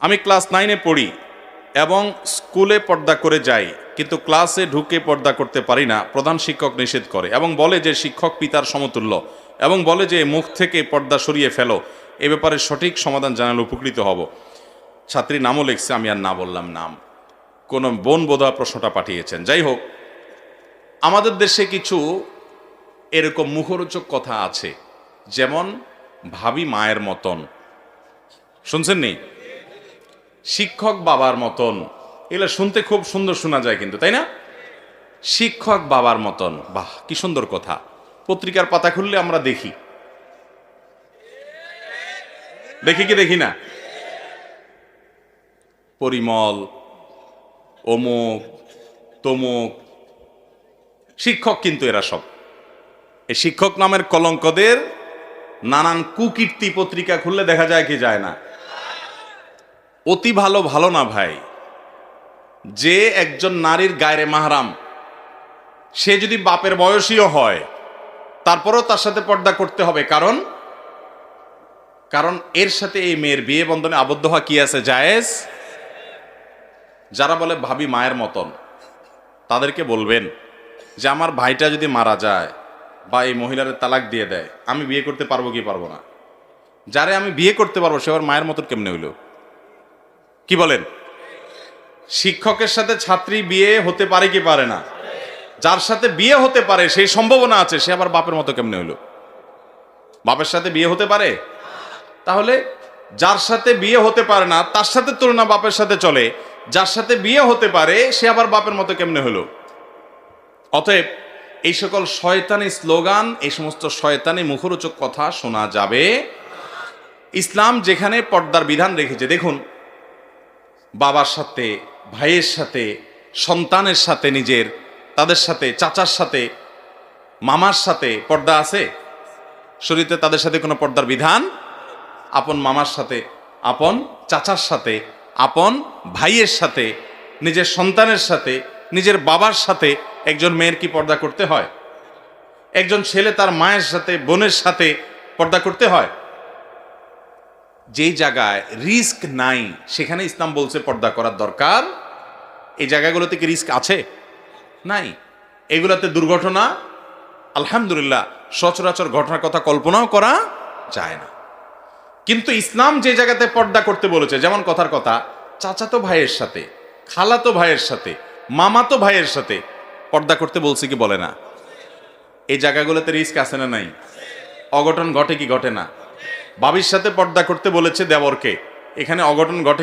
আমি ক্লাস 9-এ পড়ি এবং স্কুলে পর্দা করে যাই, কিন্তু ক্লাসে ঢুকে পর্দা করতে পারি না। প্রধান শিক্ষক নিষেধ করে এবং বলে যে শিক্ষক পিতার সমতুল্য, এবং বলে যে মুখ থেকে পর্দা সরিয়ে ফেলো। এ ব্যাপারে সঠিক সমাধান জানালে উপকৃত হব। ছাত্রী নামও লিখছে, আমি আর না বললাম নাম। কোন বোন বোধহয় প্রশ্নটা পাঠিয়েছেন। যাই হোক, আমাদের দেশে কিছু এরকম মুখরোচক কথা আছে, যেমন ভাবি মায়ের মতন, শুনছেন নি? শিক্ষক বাবার মতন, এগুলো শুনতে খুব সুন্দর শোনা যায় কিন্তু, তাই না? শিক্ষক বাবার মতন, বাহ কি সুন্দর কথা। পত্রিকার পাতা খুললে আমরা দেখি কি দেখি না? পরিমল, অমুক তমুক শিক্ষক, কিন্তু এরা সব এই শিক্ষক নামের কলঙ্কদের নানান কুকীর্তি পত্রিকা খুললে দেখা যায় কি যায় না? অতি ভালো ভালো না ভাই। যে একজন নারীর গায়রে মাহরাম, সে যদি বাপের বয়সীও হয়, তারপরেও তার সাথে পর্দা করতে হবে। কারণ এর সাথে এই মেয়ের বিয়ে বন্ধনে আবদ্ধ হওয়া কি আছে? জায়েজ। যারা বলে ভাবি মায়ের মতন, তাদেরকে বলবেন যে আমার ভাইটা যদি মারা যায় বা এই মহিলার তালাক দিয়ে দেয়, আমি বিয়ে করতে পারবো কি পারবো না? যারে আমি বিয়ে করতে পারবো সে আবার মায়ের মতন কেমনে হইল? কি বলেন? শিক্ষকের সাথে ছাত্রী বিয়ে হতে পারে কি পারে না? যার সাথে বিয়ে হতে পারে সেই সম্ভাবনা আছে, সে আবার বাপের মতো কেমনে হইল? বাপের সাথে বিয়ে হতে পারে? তাহলে যার সাথে বিয়ে হতে পারে না তার সাথে তুলনা বাপের সাথে চলে, যার সাথে বিয়ে হতে পারে সে আবার বাপের মতো কেমনে হলো? অতএব এই সকল শয়তানি স্লোগান, এই সমস্ত শয়তানি মুখরোচক কথা শোনা যাবে। ইসলাম যেখানে পর্দার বিধান রেখেছে, দেখুন, বাবার সাথে, ভাইয়ের সাথে, সন্তানের সাথে, নিজের তাদের সাথে, চাচার সাথে, মামার সাথে পর্দা আছে শরীয়তে? তাদের সাথে কোনো পর্দার বিধান? আপন মামার সাথে, আপন চাচার সাথে, আপন ভাইয়ের সাথে, নিজের সন্তানের সাথে, নিজের বাবার সাথে একজন মেয়ের কি পর্দা করতে হয়? একজন ছেলে তার মায়ের সাথে, বোনের সাথে পর্দা করতে হয়? যেই জায়গায় রিস্ক নাই সেখানে ইসলাম বলছে পর্দা করার দরকার। এই জায়গাগুলোতে কি রিস্ক আছে? নাই। এগুলোতে দুর্ঘটনা আলহামদুলিল্লাহ সচরাচর ঘটনার কথা কল্পনাও করা যায় না। কিন্তু ইসলাম যে জায়গাতে পর্দা করতে বলেছে, যেমন কথার কথা চাচাতো ভাইয়ের সাথে, খালাতো ভাইয়ের সাথে, মামাতো ভাইয়ের সাথে পর্দা করতে বলছে কি বলে না? এই জায়গাগুলোতে রিস্ক আছে না নাই? অঘটন ঘটে কি ঘটে না? ভাবির সাথে পর্দা করতে বলেছে দেবরকে, এখানে অঘটন ঘটে